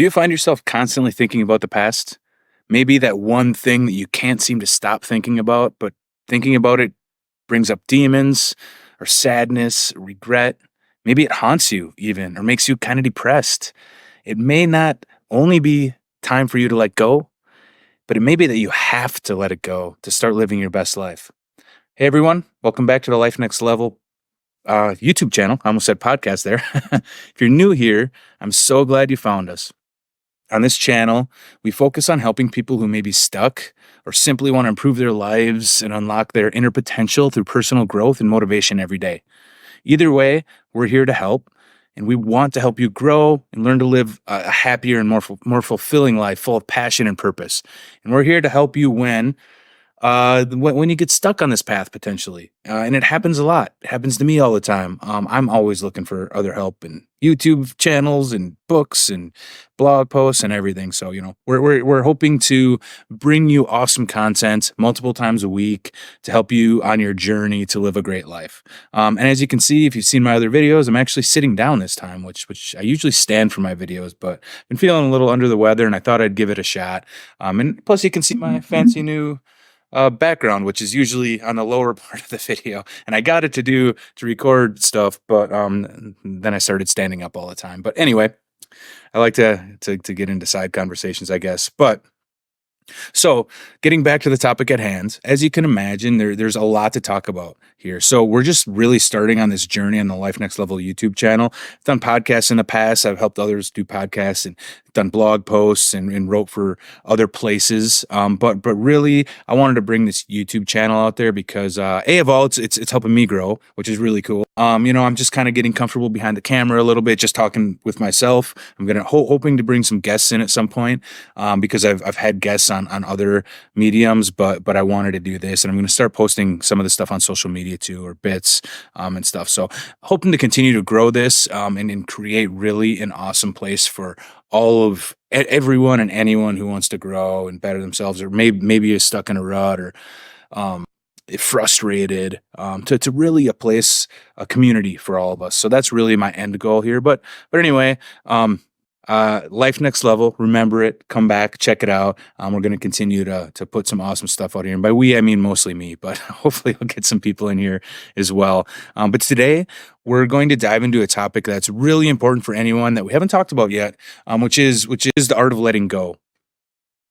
Do you find yourself constantly thinking about the past? Maybe that one thing that you can't seem to stop thinking about, but thinking about it brings up demons or sadness, regret. Maybe it haunts you even or makes you kind of depressed. It may not only be time for you to let go, but it may be that you have to let it go to start living your best life. Hey everyone, welcome back to the Life Next Level YouTube channel. I almost said podcast there. If you're new here, I'm so glad you found us. On this channel, we focus on helping people who may be stuck or simply want to improve their lives and unlock their inner potential through personal growth and motivation every day. Either way, we're here to help, and we want to help you grow and learn to live a happier and more fulfilling life full of passion and purpose. And we're here to help you when you get stuck on this path potentially. And it happens a lot. It happens to me all the time. I'm always looking for other help in YouTube channels and books and blog posts and everything. So, we're hoping to bring you awesome content multiple times a week to help you on your journey to live a great life. And as you can see, if you've seen my other videos, I'm actually sitting down this time, which I usually stand for my videos, but I've been feeling a little under the weather and I thought I'd give it a shot. And plus you can see my fancy new background, which is usually on the lower part of the video. And I got it to record stuff, but then I started standing up all the time. But anyway, I like to get into side conversations, I guess. So getting back to the topic at hand, as you can imagine, there's a lot to talk about here. So we're just really starting on this journey on the Life Next Level YouTube channel. I've done podcasts in the past. I've helped others do podcasts and done blog posts and wrote for other places. But really, I wanted to bring this YouTube channel out there because it's helping me grow, which is really cool. I'm just kind of getting comfortable behind the camera a little bit, just talking with myself. I'm hoping to bring some guests in at some point because I've had guests on other mediums, but I wanted to do this, and I'm going to start posting some of the stuff on social media too, or bits and stuff. So hoping to continue to grow this and create really an awesome place for all of everyone and anyone who wants to grow and better themselves, or maybe you're stuck in a rut or frustrated, to really a community for all of us. So that's really my end goal here. But anyway, Life Next Level, remember it, come back, check it out. We're going to continue to put some awesome stuff out here. And by we, I mean mostly me, but hopefully I'll get some people in here as well. But today we're going to dive into a topic that's really important for anyone that we haven't talked about yet, which is the art of letting go.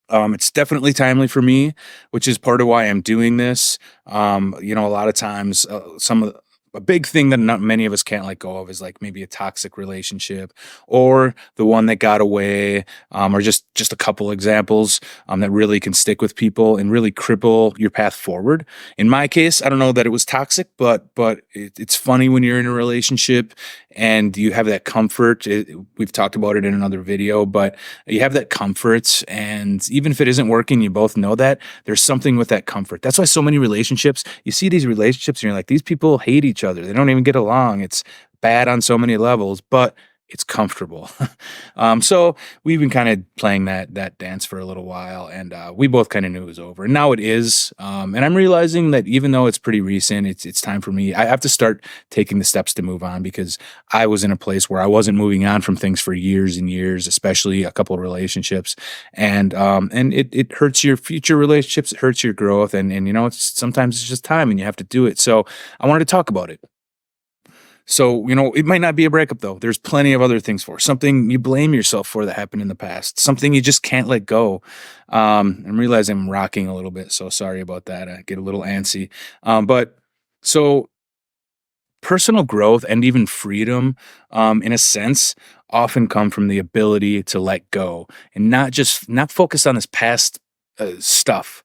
It's definitely timely for me, which is part of why I'm doing this. A lot of times, a big thing that not many of us can't let go of is like maybe a toxic relationship or the one that got away, or just a couple examples that really can stick with people and really cripple your path forward. In my case, I don't know that it was toxic, but it's funny when you're in a relationship and you have that comfort. We've talked about it in another video, but you have that comfort, and even if it isn't working, you both know that there's something with that comfort. That's why so many relationships, you see these relationships and you're like, these people hate each other. They don't even get along. It's bad on so many levels, but it's comfortable. So we've been kind of playing that dance for a little while, and we both kind of knew it was over. And now it is. And I'm realizing that even though it's pretty recent, it's time for me. I have to start taking the steps to move on, because I was in a place where I wasn't moving on from things for years and years, especially a couple of relationships. And it hurts your future relationships. It hurts your growth. And sometimes it's just time and you have to do it. So I wanted to talk about it. So, it might not be a breakup though. There's plenty of other things something you blame yourself for that happened in the past, something you just can't let go. I'm realizing I'm rocking a little bit, so sorry about that. I get a little antsy. So personal growth and even freedom, in a sense, often come from the ability to let go and not focus on this past stuff.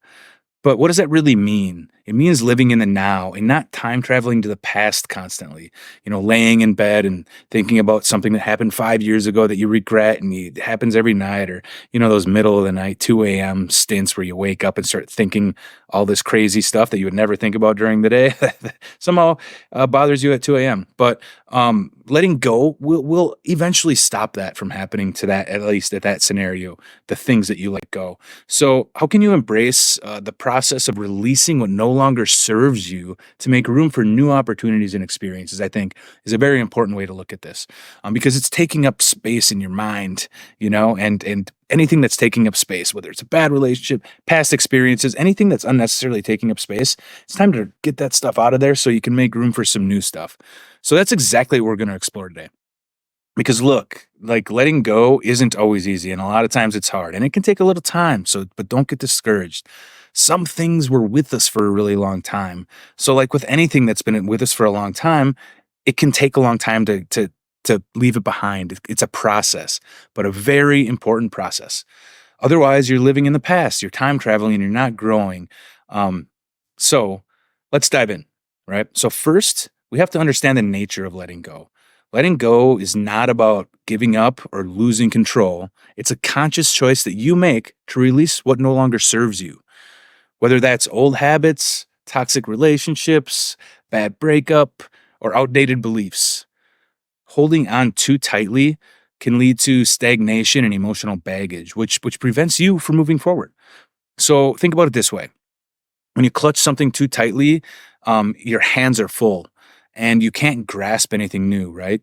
But what does that really mean? It means living in the now and not time traveling to the past constantly. Laying in bed and thinking about something that happened 5 years ago that you regret, and it happens every night, or, those middle of the night, 2 a.m. stints where you wake up and start thinking all this crazy stuff that you would never think about during the day. Somehow bothers you at 2 a.m. But letting go will eventually stop that from happening to that, at least at that scenario, the things that you let go. So how can you embrace the process of releasing what no longer serves you to make room for new opportunities and experiences, I think is a very important way to look at this, because it's taking up space in your mind, and anything that's taking up space, whether it's a bad relationship, past experiences, anything that's unnecessarily taking up space, it's time to get that stuff out of there so you can make room for some new stuff. So that's exactly what we're going to explore today. Because look, like letting go isn't always easy, and a lot of times it's hard, and it can take a little time. So, but don't get discouraged. Some things were with us for a really long time. So, like with anything that's been with us for a long time, it can take a long time to leave it behind. It's a process, but a very important process. Otherwise, you're living in the past, you're time traveling, and you're not growing. Um, so, let's dive in, right? So, first, we have to understand the nature of letting go. Letting go is not about giving up or losing control. It's a conscious choice that you make to release what no longer serves you. Whether that's old habits, toxic relationships, bad breakup, or outdated beliefs. Holding on too tightly can lead to stagnation and emotional baggage, which prevents you from moving forward. So think about it this way. When you clutch something too tightly, your hands are full and you can't grasp anything new, right?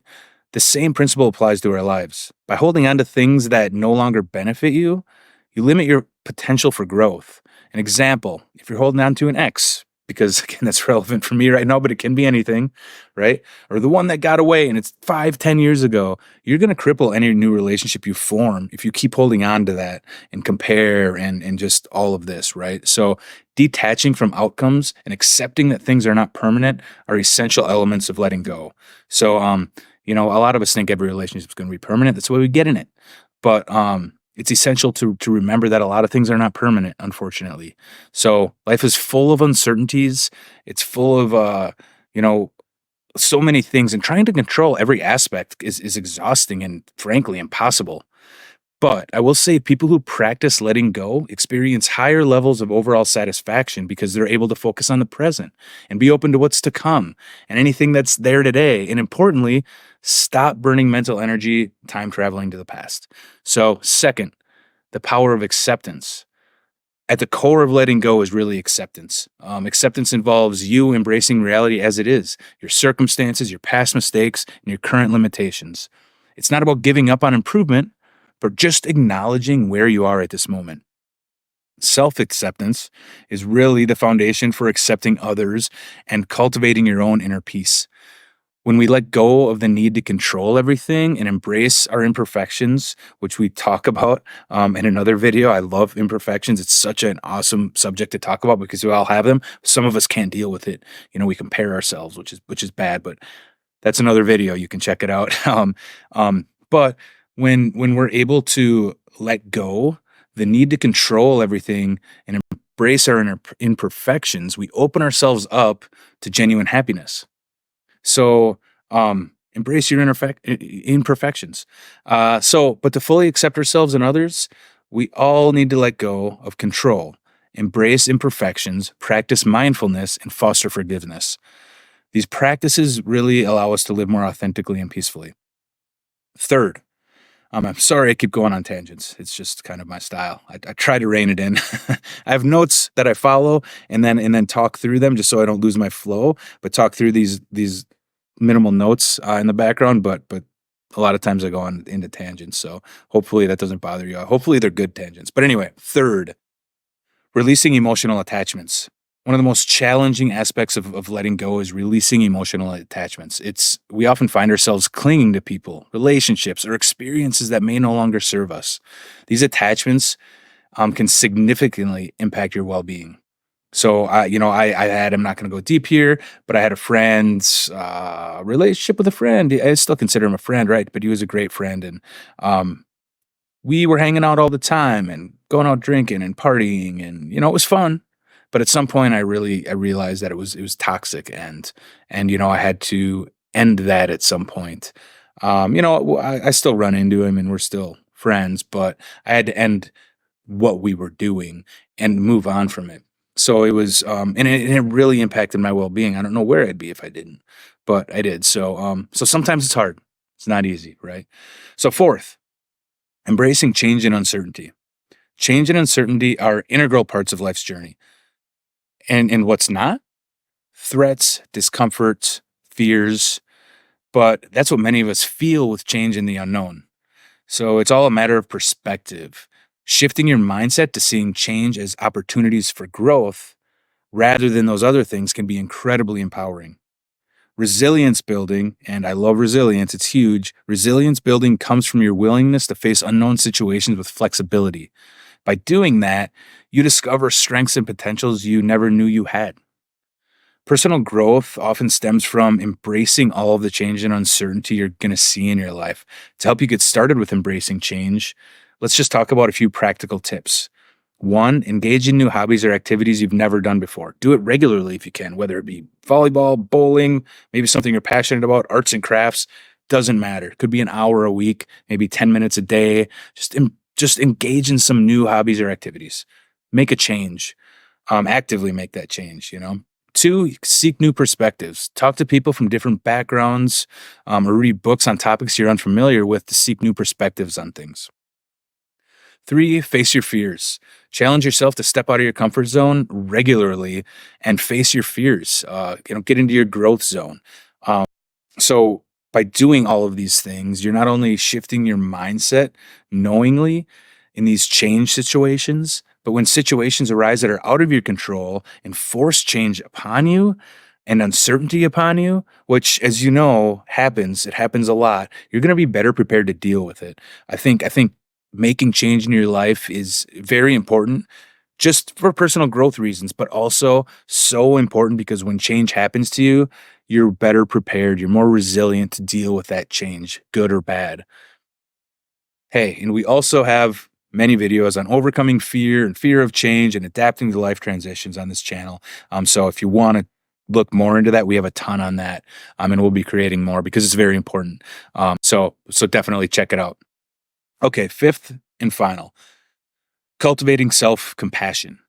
The same principle applies to our lives. By holding on to things that no longer benefit you, you limit your potential for growth. An example, if you're holding on to an ex, because again, that's relevant for me right now, but it can be anything, right? Or the one that got away and it's 5, 10 years ago, you're going to cripple any new relationship you form if you keep holding on to that and compare and just all of this, right? So detaching from outcomes and accepting that things are not permanent are essential elements of letting go. So, a lot of us think every relationship is going to be permanent. That's why we get in it. But it's essential to remember that a lot of things are not permanent, unfortunately. So life is full of uncertainties. It's full of so many things, and trying to control every aspect is exhausting and frankly impossible. But I will say people who practice letting go experience higher levels of overall satisfaction because they're able to focus on the present and be open to what's to come and anything that's there today. And importantly, stop burning mental energy time traveling to the past. So, second, the power of acceptance. At the core of letting go is really acceptance. Acceptance involves you embracing reality as it is, your circumstances, your past mistakes, and your current limitations. It's not about giving up on improvement, but just acknowledging where you are at this moment. Self acceptance is really the foundation for accepting others and cultivating your own inner peace. When we let go of the need to control everything and embrace our imperfections, which we talk about in another video. I love imperfections. It's such an awesome subject to talk about because we all have them. Some of us can't deal with it. We compare ourselves, which is bad, but that's another video. You can check it out. But when we're able to let go, the need to control everything and embrace our imperfections, we open ourselves up to genuine happiness. So embrace your imperfections. But to fully accept ourselves and others, we all need to let go of control, embrace imperfections, practice mindfulness, and foster forgiveness. These practices really allow us to live more authentically and peacefully. Third, I'm sorry I keep going on tangents. It's just kind of my style. I try to rein it in. I have notes that I follow and then talk through them just so I don't lose my flow. But talk through these minimal notes in the background. But a lot of times I go on into tangents. So hopefully that doesn't bother you. Hopefully they're good tangents. But anyway, third, releasing emotional attachments. One of the most challenging aspects of letting go is releasing emotional attachments. We often find ourselves clinging to people, relationships, or experiences that may no longer serve us. These attachments can significantly impact your well-being. So, I had, I'm not going to go deep here, but I had a friend's relationship with a friend. I still consider him a friend, right? But he was a great friend. And we were hanging out all the time and going out drinking and partying. And, it was fun. But at some point, I realized that it was toxic, and I had to end that at some point. I still run into him, and we're still friends, but I had to end what we were doing and move on from it. So it was, and it really impacted my well being. I don't know where I'd be if I didn't, but I did. So sometimes it's hard. It's not easy, right? So fourth, embracing change and uncertainty. Change and uncertainty are integral parts of life's journey. And what's not? Threats, discomfort, fears. But that's what many of us feel with change in the unknown. So it's all a matter of perspective. Shifting your mindset to seeing change as opportunities for growth rather than those other things can be incredibly empowering. Resilience building, and I love resilience, it's huge. Resilience building comes from your willingness to face unknown situations with flexibility. By doing that, you discover strengths and potentials you never knew you had. Personal growth often stems from embracing all of the change and uncertainty you're going to see in your life. To help you get started with embracing change, let's just talk about a few practical tips. One, engage in new hobbies or activities you've never done before. Do it regularly if you can, whether it be volleyball, bowling, maybe something you're passionate about, arts and crafts, doesn't matter. It could be an hour a week, maybe 10 minutes a day. Just engage in some new hobbies or activities. Make a change. Actively make that change, you know. Two, seek new perspectives. Talk to people from different backgrounds, or read books on topics you're unfamiliar with to seek new perspectives on things. Three, face your fears. Challenge yourself to step out of your comfort zone regularly and face your fears. Get into your growth zone. Um, so by doing all of these things, you're not only shifting your mindset knowingly in these change situations, but when situations arise that are out of your control and force change upon you and uncertainty upon you, which as you know happens, it happens a lot, you're going to be better prepared to deal with it. I think making change in your life is very important just for personal growth reasons, but also so important because when change happens to you, you're better prepared, you're more resilient to deal with that change, good or bad. Hey, and we also have many videos on overcoming fear and fear of change and adapting to life transitions on this channel. So if you want to look more into that, we have a ton on that, and we'll be creating more because it's very important. So definitely check it out. Okay, fifth and final, cultivating self compassion.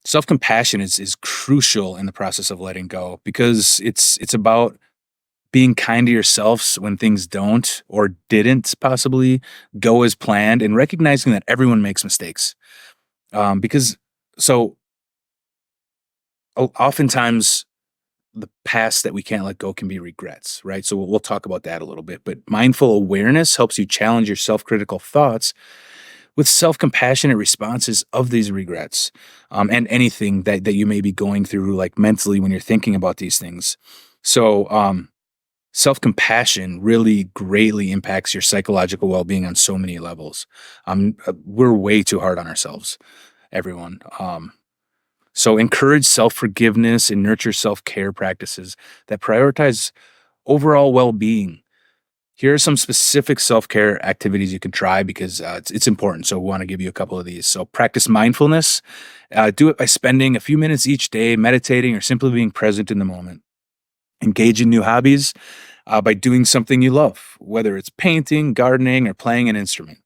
Self compassion is crucial in the process of letting go because it's about being kind to yourself when things don't or didn't possibly go as planned and recognizing that everyone makes mistakes. Because so oftentimes the past that we can't let go can be regrets, right? So we'll talk about that a little bit. But mindful awareness helps you challenge your self critical thoughts with self compassionate responses of these regrets, and anything that you may be going through, like mentally when you're thinking about these things. So, self compassion really greatly impacts your psychological well being on so many levels. We're way too hard on ourselves, everyone. So, encourage self forgiveness and nurture self care practices that prioritize overall well being. Here are some specific self care activities you can try because it's important. So, we want to give you a couple of these. So, practice mindfulness. Do it by spending a few minutes each day meditating or simply being present in the moment. Engage in new hobbies by doing something you love, whether it's painting, gardening, or playing an instrument.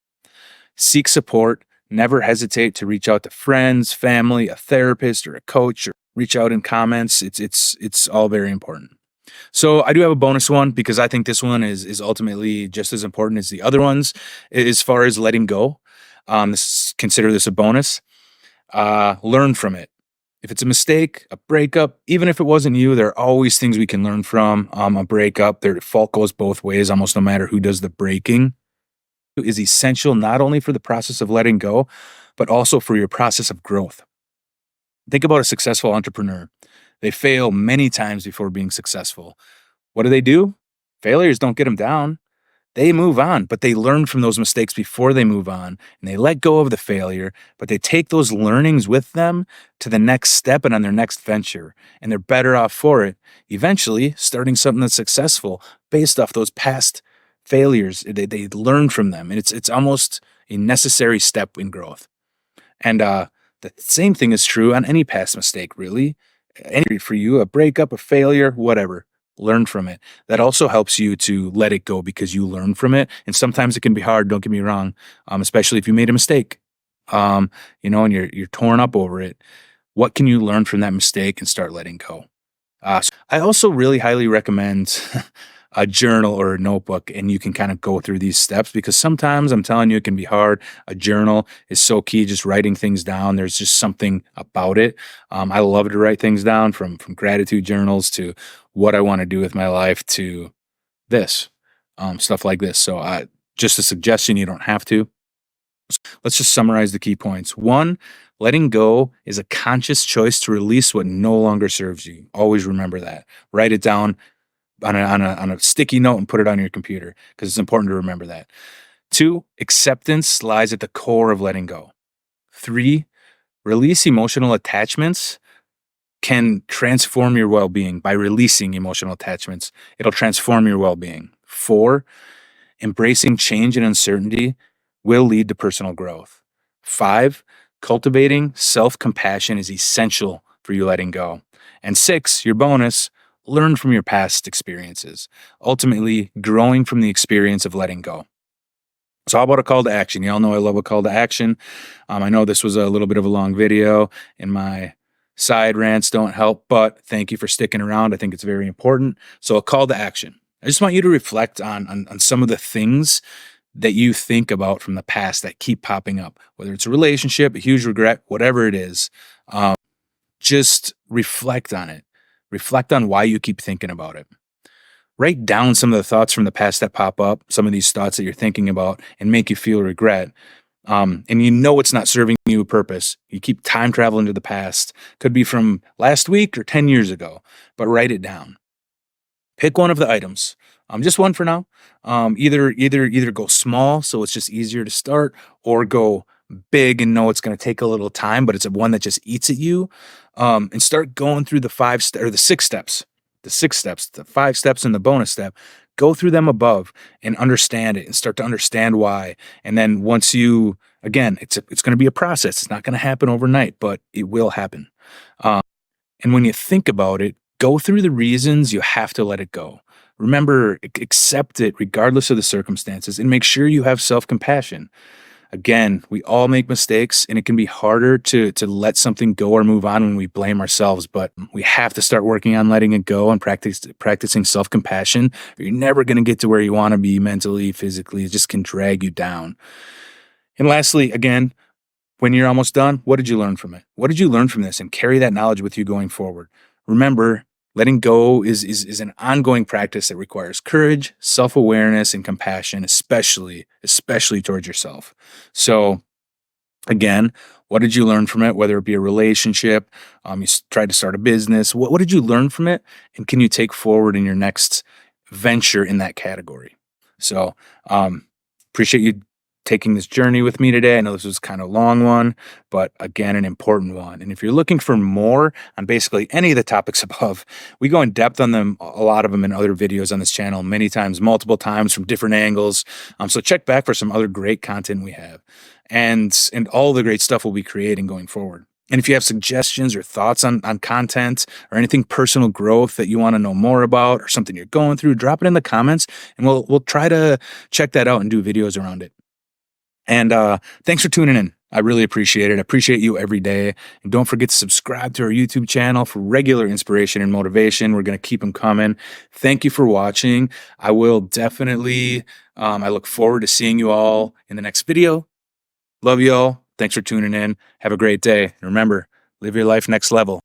Seek support. Never hesitate to reach out to friends, family, a therapist, or a coach, or reach out in comments. It's all very important. So I do have a bonus one because I think this one is ultimately just as important as the other ones as far as letting go. Consider this a bonus. Learn from it. If it's a mistake, a breakup, even if it wasn't you, there are always things we can learn from. A breakup, their fault goes both ways, almost no matter who does the breaking. Is essential not only for the process of letting go, but also for your process of growth. Think about a successful entrepreneur. They fail many times before being successful. What do? Failures don't get them down. They move on, but they learn from those mistakes before they move on and they let go of the failure, but they take those learnings with them to the next step and on their next venture. And they're better off for it, eventually starting something that's successful based off those past failures. They learn from them. And it's almost a necessary step in growth. And the same thing is true on any past mistake, really. Any for you, a breakup, a failure, whatever. Learn from it. That also helps you to let it go because you learn from it. And sometimes it can be hard. Don't get me wrong, especially if you made a mistake, and you're torn up over it. What can you learn from that mistake and start letting go? So I also really highly recommend a journal or a notebook, and you can kind of go through these steps, because sometimes, I'm telling you, it can be hard. A journal is so key, just writing things down. There's just something about it. I love to write things down, from gratitude journals to what I want to do with my life to this, stuff like this. So just a suggestion, you don't have to. Let's just summarize the key points. One, letting go is a conscious choice to release what no longer serves you. Always remember that. Write it down on a sticky note and put it on your computer, because it's important to remember that. Two, acceptance lies at the core of letting go. Three, release emotional attachments can transform your well-being. By releasing emotional attachments, it'll transform your well-being. Four, embracing change and uncertainty will lead to personal growth. Five, cultivating self-compassion is essential for you letting go. And six, your bonus, learn from your past experiences, ultimately growing from the experience of letting go. So how about a call to action? Y'all know I love a call to action. I know this was a little bit of a long video, and my side rants don't help, but thank you for sticking around. I think it's very important. So a call to action. I just want you to reflect on some of the things that you think about from the past that keep popping up, whether it's a relationship, a huge regret, whatever it is. Just reflect on it. Reflect on why you keep thinking about it. Write down some of the thoughts from the past that pop up, some of these thoughts that you're thinking about and make you feel regret. And you know it's not serving you a purpose. You keep time traveling to the past. Could be from last week or 10 years ago, but write it down. Pick one of the items. Just one for now. Either go small, so it's just easier to start, or go big and know it's going to take a little time, but it's one that just eats at you. And start going through the 6 steps. The 6 steps, the 5 steps, and the bonus step. Go through them above and understand it, and start to understand why. And then once you, again, it's going to be a process. It's not going to happen overnight, but it will happen. And when you think about it, go through the reasons you have to let it go. Remember, accept it regardless of the circumstances, and make sure you have self-compassion. Again, we all make mistakes, and it can be harder to let something go or move on when we blame ourselves, but we have to start working on letting it go and practicing self-compassion, or you're never going to get to where you want to be mentally, physically. It just can drag you down. And lastly, again, when you're almost done, what did you learn from it? What did you learn from this? And carry that knowledge with you going forward. Remember, letting go is an ongoing practice that requires courage, self-awareness, and compassion, especially towards yourself. So again, what did you learn from it? Whether it be a relationship, you tried to start a business, what did you learn from it? And can you take forward in your next venture in that category? So appreciate you taking this journey with me today. I know this was kind of a long one, but again, an important one. And if you're looking for more on basically any of the topics above, we go in depth on them, a lot of them in other videos on this channel, many times, multiple times from different angles. So check back for some other great content we have, and all the great stuff we'll be creating going forward. And if you have suggestions or thoughts on content or anything personal growth that you want to know more about, or something you're going through, drop it in the comments, and we'll try to check that out and do videos around it. And thanks for tuning in. I really appreciate it. I appreciate you every day. And don't forget to subscribe to our YouTube channel for regular inspiration and motivation. We're going to keep them coming. Thank you for watching. I will definitely, I look forward to seeing you all in the next video. Love you all. Thanks for tuning in. Have a great day. And remember, live your life next level.